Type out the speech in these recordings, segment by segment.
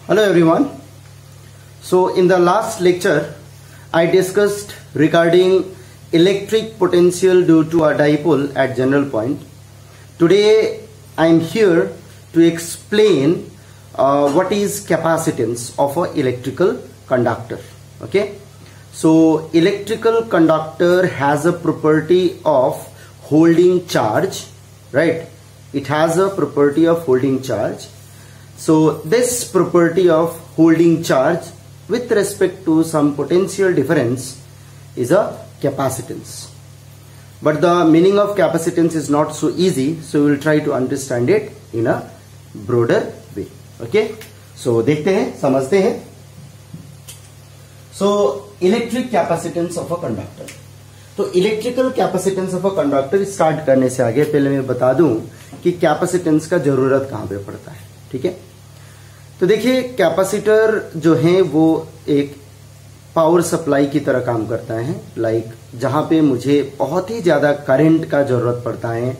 Hello everyone. So in the last lecture I discussed regarding electric potential due to a dipole at general point. Today I am here to explain what is capacitance of an electrical conductor. Okay, so electrical conductor has a property of holding charge, right? It has a property of holding charge. So this property of holding charge with respect to some potential difference is a capacitance. But the meaning of capacitance is not so easy, so we will try to understand it in a broader way. Okay, so देखते हैं, समझते हैं. So electric capacitance of a conductor. तो electrical capacitance of a conductor start करने से आगे पहले मैं बता दूं कि कैपेसिटेंस का जरूरत कहां पे पड़ता है. ठीक है, तो देखिए कैपेसिटर जो है वो एक पावर सप्लाई की तरह काम करता है. लाइक जहां पे मुझे बहुत ही ज्यादा करंट का जरूरत पड़ता है,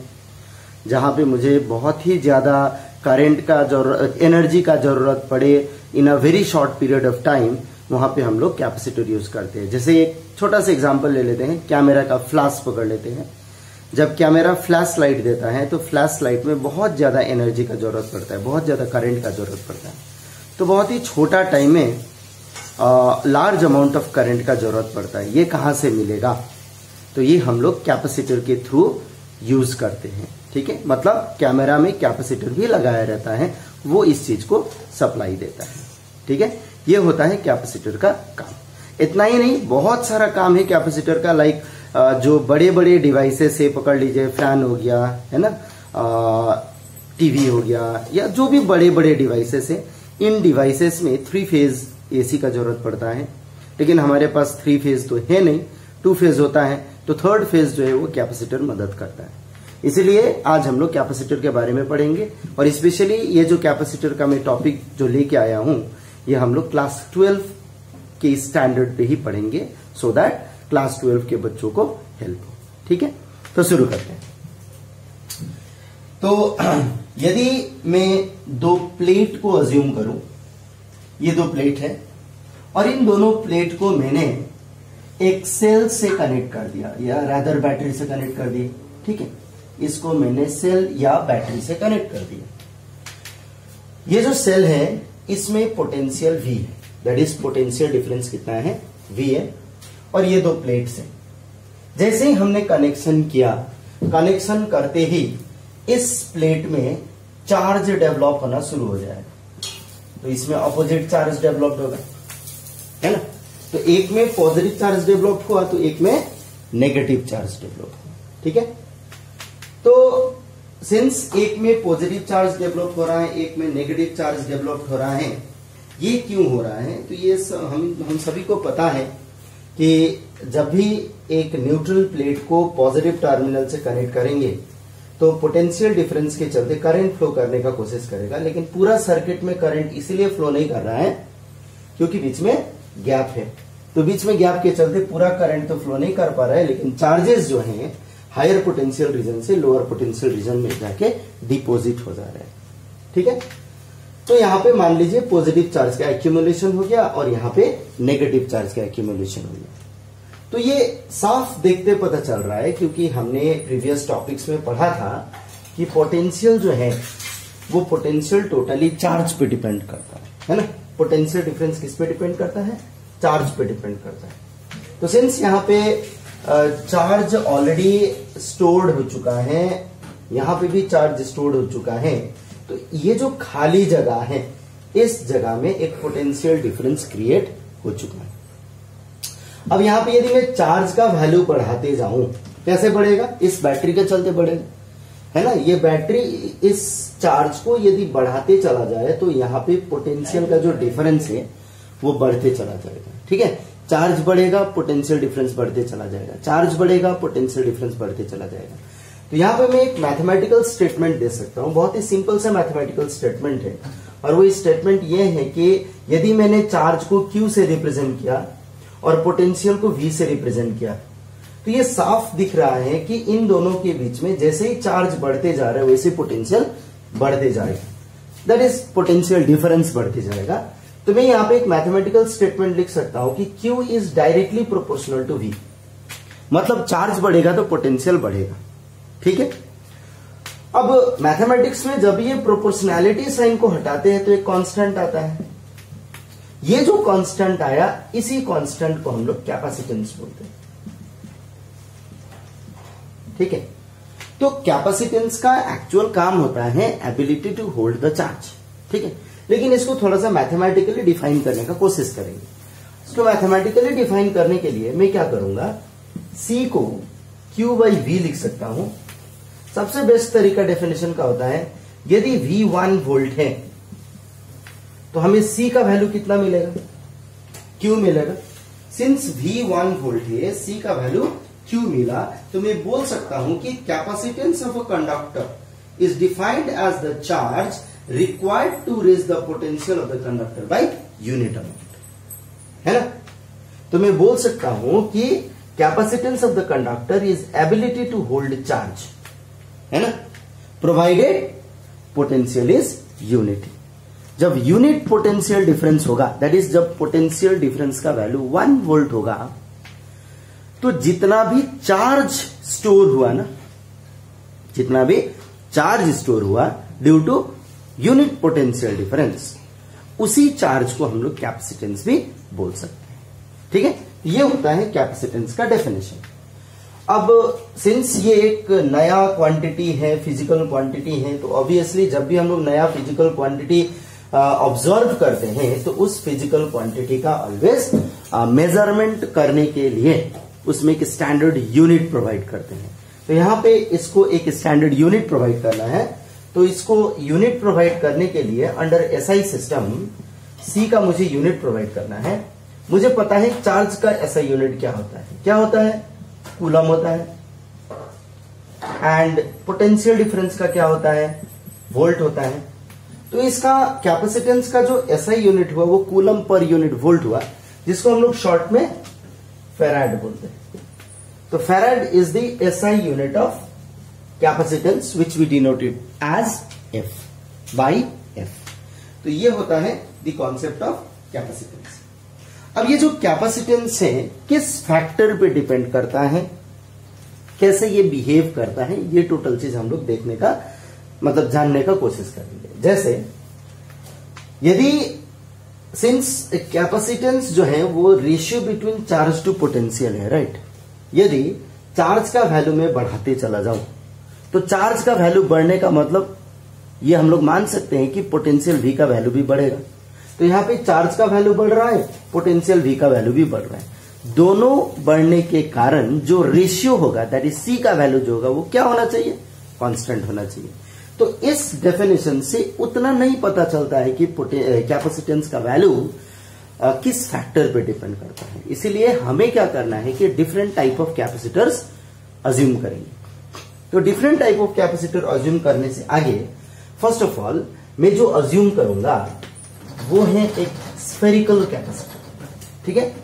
जहां पे मुझे बहुत ही ज्यादा करंट का जरूरत, एनर्जी का जरूरत पड़े in a very short period of time, वहां पे हम लोग कैपेसिटर यूज करते हैं. जैसे एक छोटा सा एग्जांपल ले लेते हैं, कैमरा का फ्लैश पकड़ लेते हैं. जब कैमरा फ्लैश लाइट देता है तो फ्लैश लाइट में बहुत ज्यादा एनर्जी का जरूरत पड़ता है, बहुत ज्यादा करंट का जरूरत पड़ता है. तो बहुत ही छोटा टाइम में लार्ज अमाउंट ऑफ करंट का जरूरत पड़ता है. ये कहां से मिलेगा? तो ये हम लोग कैपेसिटर के थ्रू यूज करते हैं. ठीक है, मतलब कैमरा में कैपेसिटर भी लगाया रहता है, वो इस चीज को सप्लाई देता है. ठीक है, ये होता है कैपेसिटर का काम. इतना ही नहीं, बहुत सारा काम है कैपेसिटर का. लाइक जो बड़े बड़े डिवाइसेस से पकड़ लीजिए, फैन हो गया है ना, टीवी हो गया, या जो भी बड़े बड़े डिवाइसेस है, इन डिवाइसेस में 3 फेज एसी का जरूरत पड़ता है. लेकिन हमारे पास 3 फेज तो है नहीं, 2 फेज होता है. तो 3rd फेज जो है वो कैपेसिटर मदद करता है. इसीलिए आज हम लोग कैपेसिटर के बारे में पढ़ेंगे. और स्पेशली ये जो कैपेसिटर का मैं टॉपिक जो लेके आया हूं, ये हम लोग क्लास 12 के स्टैंडर्ड पे ही पढ़ेंगे, सो दैट क्लास 12 के बच्चों को हेल्प हो. ठीक है, तो शुरू करते हैं. तो यदि मैं 2 प्लेट को अज्यूम करूं, ये 2 प्लेट है और इन दोनों प्लेट को मैंने एक सेल से कनेक्ट कर दिया, या रादर बैटरी से कनेक्ट कर दिया. ठीक है, इसको मैंने सेल या बैटरी से कनेक्ट कर दिया. ये जो सेल है इसमें पोटेंशियल V है, दैट इज पोटेंशियल डिफरेंस कितना है, V है. और ये 2 प्लेट्स हैं. जैसे ही हमने कनेक्शन किया, कनेक्शन करते ही इस प्लेट में चार्ज डेवलप होना शुरू हो जाएगा. तो इसमें अपोजिट चार्ज डेवलप होगा, है ना. तो एक में पॉजिटिव चार्ज डेवलप हुआ तो एक में नेगेटिव चार्ज डेवलप हुआ. ठीक है, तो सिंस एक में पॉजिटिव चार्ज डेवलप हो रहा है, एक में नेगेटिव चार्ज डेवलप हो रहा है, ये क्यों हो रहा है? तो ये हम सभी को पता है कि जब भी एक न्यूट्रल प्लेट को पॉजिटिव टर्मिनल से कनेक्ट करेंगे तो पोटेंशियल डिफरेंस के चलते करंट फ्लो करने का कोशिश करेगा. लेकिन पूरा सर्किट में करंट इसलिए फ्लो नहीं कर रहा है क्योंकि बीच में गैप है. तो बीच में गैप के चलते पूरा करंट तो फ्लो नहीं कर पा रहा है, लेकिन चार्जेस जो हैं हायर पोटेंशियल रीजन से लोअर पोटेंशियल रीजन में जाके डिपोजिट हो जा रहे हैं. ठीक है, तो यहां पे मान लीजिए पॉजिटिव चार्ज का एक्यूमुलेशन हो गया और यहां पे नेगेटिव चार्ज का एक्यूमुलेशन हो गया. तो ये साफ देखते पता चल रहा है, क्योंकि हमने प्रीवियस टॉपिक्स में पढ़ा था कि पोटेंशियल जो है वो पोटेंशियल टोटली चार्ज पे डिपेंड करता है ना. पोटेंशियल डिफरेंस किस पे डिपेंड करता है? चार्ज पे डिपेंड करता है. तो सिंस यहाँ पे चार्ज ऑलरेडी स्टोर्ड हो चुका है, यहां पे भी चार्ज स्टोर्ड हो चुका है, तो ये जो खाली जगह है, इस जगह में एक पोटेंशियल डिफरेंस क्रिएट हो चुका है. अब यहां पे यदि मैं चार्ज का वैल्यू बढ़ाते जाऊं, कैसे बढ़ेगा? इस बैटरी के चलते बढ़ेगा, है ना. ये बैटरी इस चार्ज को यदि बढ़ाते चला जाए तो यहाँ पे पोटेंशियल का जो डिफरेंस है वो बढ़ते चला जाएगा. ठीक है, चार्ज बढ़ेगा, पोटेंशियल डिफरेंस बढ़ते चला जाएगा, चार्ज बढ़ेगा, पोटेंशियल डिफरेंस बढ़ते चला जाएगा. तो यहाँ पे मैं एक मैथमेटिकल स्टेटमेंट दे सकता हूँ, बहुत ही सिंपल सा मैथमेटिकल स्टेटमेंट है. और वो स्टेटमेंट ये है कि यदि मैंने चार्ज को Q से रिप्रेजेंट किया और पोटेंशियल को V से रिप्रेजेंट किया, तो ये साफ दिख रहा है कि इन दोनों के बीच में जैसे ही चार्ज बढ़ते जा रहे हैं वैसे पोटेंशियल बढ़ते जाएगा. दैट इज पोटेंशियल डिफरेंस बढ़ते जाएगा. तो मैं यहां पे एक मैथमेटिकल स्टेटमेंट लिख सकता हूं कि Q is directly proportional to V, मतलब चार्ज बढ़ेगा तो पोटेंशियल बढ़ेगा। ठीक है, अब मैथमेटिक्स में जब ये प्रोपोर्शनैलिटी साइन को हटाते हैं तो एक कांस्टेंट आता है। ये जो कांस्टेंट आया, इसी कांस्टेंट को हम लोग कैपेसिटेंस बोलते हैं। ठीक है, तो कैपेसिटेंस का एक्चुअल काम होता है ability to hold the charge. ठीक है, लेकिन इसको थोड़ा सा मैथमेटिकली डिफाइन करने का कोशिश करेंगे। इसको मैथमेटिकली डिफाइन करने के लिए मैं क्या करूंगा, C को Q/V लिख सकता हूं। सबसे बेस्ट तरीका डेफिनेशन का होता है, यदि V 1 वोल्ट है तो हमें C का वैल्यू कितना मिलेगा, Q मिलेगा। सिंस V 1 वोल्ट है, C का वैल्यू Q मिला, तो मैं बोल सकता हूं कि capacitance of a conductor is defined as the charge required to raise the potential of the conductor by unit amount, है ना। तो मैं बोल सकता हूं कि capacitance of the conductor is ability to hold charge, है ना, प्रोवाइडेड पोटेंशियल इज यूनिटी। जब यूनिट पोटेंशियल डिफरेंस होगा, दैट इज जब पोटेंशियल डिफरेंस का वैल्यू 1 वोल्ट होगा, तो जितना भी चार्ज स्टोर हुआ ना, जितना भी चार्ज स्टोर हुआ due to unit potential difference, उसी चार्ज को हम लोग कैपेसिटेंस भी बोल सकते हैं। ठीक है, ये होता है कैपेसिटेंस का डेफिनेशन। अब सिंस ये एक नया क्वांटिटी है, फिजिकल क्वांटिटी है, तो ऑब्वियसली जब भी हम लोग नया फिजिकल क्वांटिटी ऑब्जर्व करते हैं तो उस फिजिकल क्वांटिटी का ऑलवेज मेजरमेंट करने के लिए उसमें एक स्टैंडर्ड यूनिट प्रोवाइड करते हैं। तो यहां पे इसको एक स्टैंडर्ड यूनिट प्रोवाइड करना है, तो इसको यूनिट प्रोवाइड करने के लिए अंडर एसआई सिस्टम C का मुझे यूनिट प्रोवाइड करना है। मुझे पता है चार्ज का एसआई यूनिट क्या होता है, क्या होता है, कूलम होता है। एंड पोटेंशियल डिफरेंस का क्या होता है, वोल्ट होता है। तो इसका कैपेसिटेंस का जो एसआई यूनिट हुआ वो कूलम पर यूनिट वोल्ट हुआ, जिसको हम लोग शॉर्ट में फेराड बोलते हैं। तो farad is the SI unit of capacitance which we denoted as F by F। तो ये होता है द कॉन्सेप्ट ऑफ कैपेसिटेंस। अब ये जो कैपेसिटेंस है किस फैक्टर पे डिपेंड करता है, कैसे ये बिहेव करता है, ये टोटल चीज हम लोग देखने का मतलब जानने का कोशिश करेंगे। जैसे यदि सिंस कैपेसिटेंस जो है वो ratio between charge to potential है, राइट। यदि चार्ज का वैल्यू में बढ़ाते चला जाऊं तो चार्ज का वैल्यू बढ़ने का मतलब ये हम लोग मान सकते हैं कि पोटेंशियल V का वैल्यू भी बढ़ेगा। तो यहां पे चार्ज का वैल्यू बढ़ रहा है, पोटेंशियल V का वैल्यू भी बढ़ रहा है। दोनों बढ़ने के कारण जो रेशियो होगा दैट इज C का वैल्यू जो होगा वो क्या होना चाहिए, कांस्टेंट होना चाहिए। तो इस डेफिनेशन से उतना नहीं पता चलता है कि कैपेसिटेंस का वैल्यू किस फैक्टर पे डिपेंड करता है। इसीलिए हमें क्या करना है कि different type of capacitors assume करेंगे। तो different type of capacitor assume करने से आगे फर्स्ट ऑफ ऑल मैं जो अज्यूम करूंगा वो है एक स्फेरिकल कैपेसिटर। ठीक है,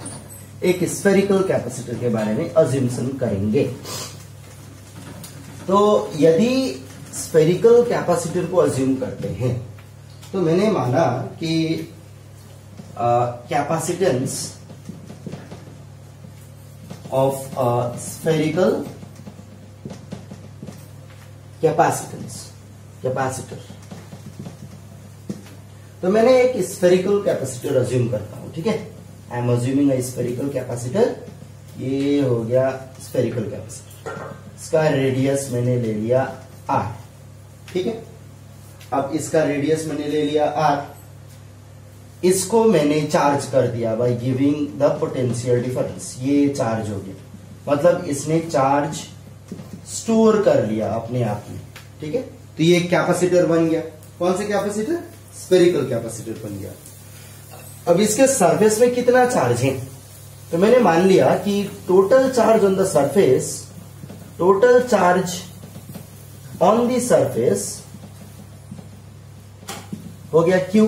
एक स्फेरिकल कैपेसिटर के बारे में अज्यूमशन करेंगे। तो यदि स्फेरिकल कैपेसिटर को अज्यूम करते हैं तो मैंने माना कि कैपेसिटेंस ऑफ स्फेरिकल कैपेसिटर, तो मैंने एक स्फेरिकल कैपेसिटर अज्यूम करता हूं। ठीक है, I am assuming a spherical capacitor. ये हो गया स्फेरिकल कैपेसिटर, इसका रेडियस मैंने ले लिया R। ठीक है, अब इसका रेडियस मैंने ले लिया R, इसको मैंने चार्ज कर दिया by giving the potential difference. ये चार्ज हो गया, मतलब इसने चार्ज स्टोर कर लिया अपने आप में। ठीक है, तो ये कैपेसिटर बन गया। कौन सा कैपेसिटर, स्फेरिकल कैपेसिटर बन गया। अब इसके सरफेस में कितना चार्ज है, तो मैंने मान लिया कि total charge on the surface, total charge on the surface हो गया Q।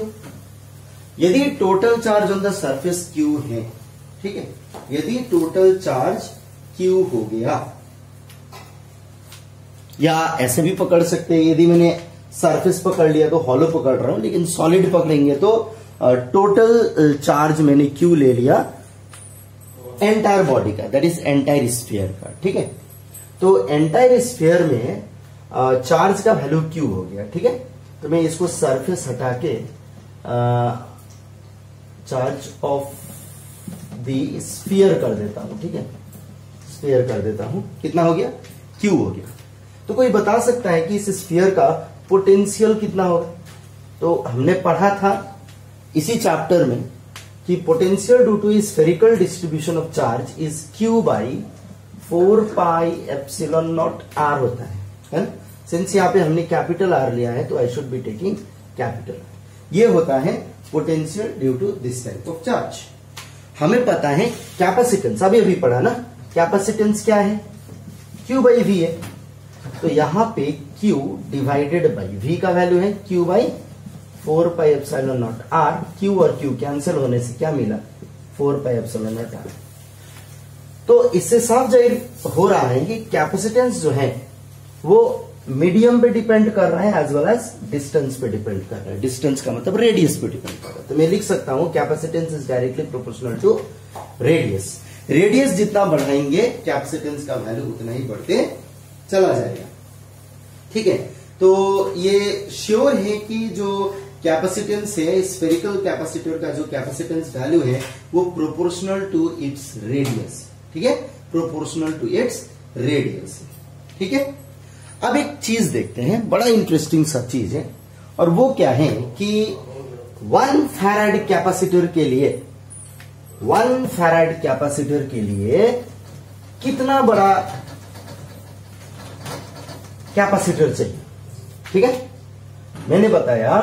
यदि total charge on the surface Q है, ठीक है, यदि टोटल चार्ज Q हो गया, या ऐसे भी पकड़ सकते हैं, यदि मैंने सरफेस पकड़ लिया तो हॉलो पकड़ रहा हूं, लेकिन सॉलिड पकड़ेंगे तो टोटल चार्ज मैंने Q ले लिया एंटायर बॉडी का, दैट इज एंटायर स्फीयर का, ठीक है। तो एंटायर स्फीयर में चार्ज का वैल्यू Q हो गया, ठीक है। तो मैं इसको सरफेस हटा के चार्ज ऑफ द स्फीयर कर देता हूं, ठीक है, स्फीयर कर देता हूं। कितना हो गया? Q हो गया। तो कोई बता सकता है कि इस स्फीयर का पोटेंशियल कितना होगा? तो हमने पढ़ा था इसी चैप्टर में कि potential due to spherical distribution of charge is Q by 4 pi epsilon naught R होता है ना। सिंस यहाँ पे हमने कैपिटल R लिया है तो I should be taking capital. ये होता है potential due to this type of charge. हमें पता है कैपेसिटेंस, अभी पढ़ा ना, कैपेसिटेंस क्या है? Q बाई V है। तो यहां पे Q डिवाइडेड बाई V का वैल्यू है Q by 4 pi epsilon naught R। Q और Q कैंसिल होने से क्या मिला? 4 पाई एप्सिलॉन नॉट R। तो इससे साफ जाहिर हो रहा है कि कैपेसिटेंस जो है वो मीडियम पे डिपेंड कर रहा है एज वेल एज डिस्टेंस पे डिपेंड कर रहा है। डिस्टेंस का मतलब रेडियस पे डिपेंड कर रहा है। तो मैं लिख सकता हूं capacitance is directly proportional to radius. Radius जितना बढ़ाएंगे कैपेसिटेंस का वैल्यू उतना ही बढ़ते चला जाएगा, ठीक है। तो ये श्योर है कि जो कैपेसिटेंस है, स्फेरिकल कैपेसिटर का जो कैपेसिटेंस वैल्यू है वो प्रोपोर्शनल टू इट्स रेडियस, ठीक है, प्रोपोर्शनल टू इट्स रेडियस, ठीक है। अब एक चीज देखते हैं, बड़ा इंटरेस्टिंग सा चीज है, और वो क्या है कि 1 फैराड कैपेसिटर के लिए 1 फैराड कैपेसिटर के लिए कितना बड़ा कैपेसिटर चाहिए, ठीक है। मैंने बताया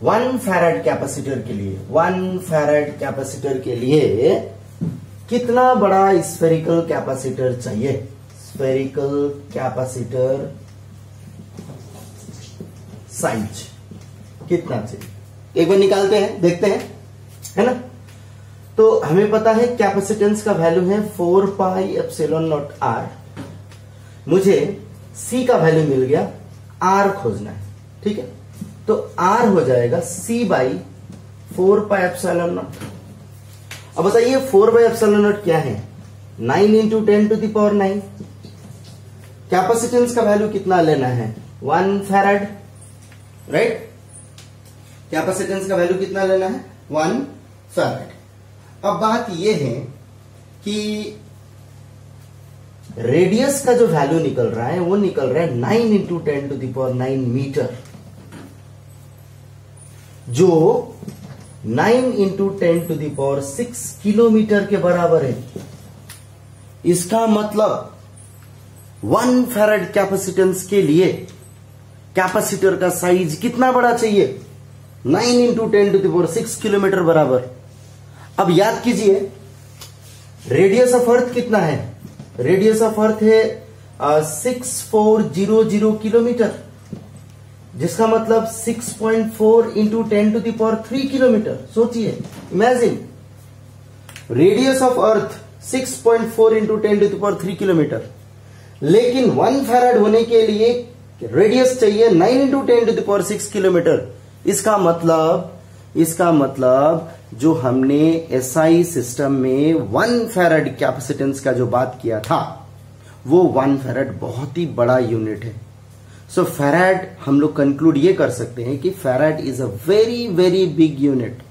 1 फैराड कैपेसिटर के लिए 1 फैराड कैपेसिटर के लिए कितना बड़ा स्फेरिकल कैपेसिटर चाहिए। स्फेरिकल कैपेसिटर साइज कितना चाहिए, एक बार निकालते हैं, देखते हैं, है ना। तो हमें पता है कैपेसिटेंस का वैल्यू है 4 पाई एप्सिलॉन नॉट R। मुझे C का वैल्यू मिल गया, R खोजना है, ठीक है। तो R हो जाएगा C by 4 pi epsilon naught. अब बताइए 4 बाई एप्सिलॉन नॉट क्या है? 9 into 10 to the power 9। Capacitance का वैल्यू कितना लेना है? 1 फैराड, राइट। कैपेसिटेंस का वैल्यू कितना लेना है? 1 फैराड। अब बात यह है कि रेडियस का जो वैल्यू निकल रहा है वो निकल रहा है 9 into 10 to the power 9 metre, जो 9 into 10 to the power 6 kilometre के बराबर है। इसका मतलब 1 फैराड कैपेसिटेंस के लिए कैपेसिटर का साइज कितना बड़ा चाहिए? 9 into 10 to the power 6 kilometre बराबर। अब याद कीजिए रेडियस ऑफ अर्थ कितना है? रेडियस ऑफ अर्थ है 6400 किलोमीटर, जिसका मतलब 6.4 into 10 to the power 3 kilometre. सोचिए, imagine radius of earth 6.4 into 10 to the power 3 kilometre, लेकिन 1 फैराड होने के लिए रेडियस चाहिए 9 into 10 to the power 6 kilometre. इसका मतलब जो हमने एसआई सिस्टम में 1 फैराड कैपेसिटेंस का जो बात किया था वो 1 फैराड बहुत ही बड़ा यूनिट है। सो फैराड हम लोग कंक्लूड ये कर सकते हैं कि farad is a very very big unit.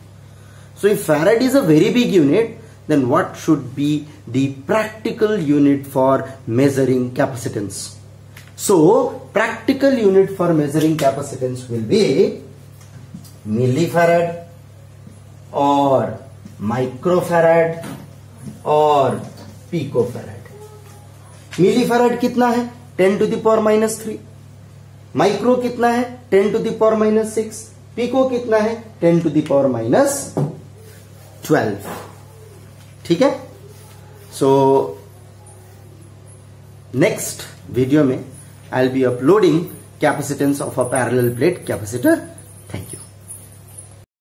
So if farad is a very big unit, then what should be the practical unit for measuring capacitance? So practical unit for measuring capacitance will be millifarad or microfarad or picofarad. millifarad कितना है? 10 to the power minus 3. Micro कितना है? 10 to the power minus 6. Pico कितना है? 10 to the power minus 12. ठीक है। So next video में I will be uploading capacitance of a parallel plate capacitor. Thank you.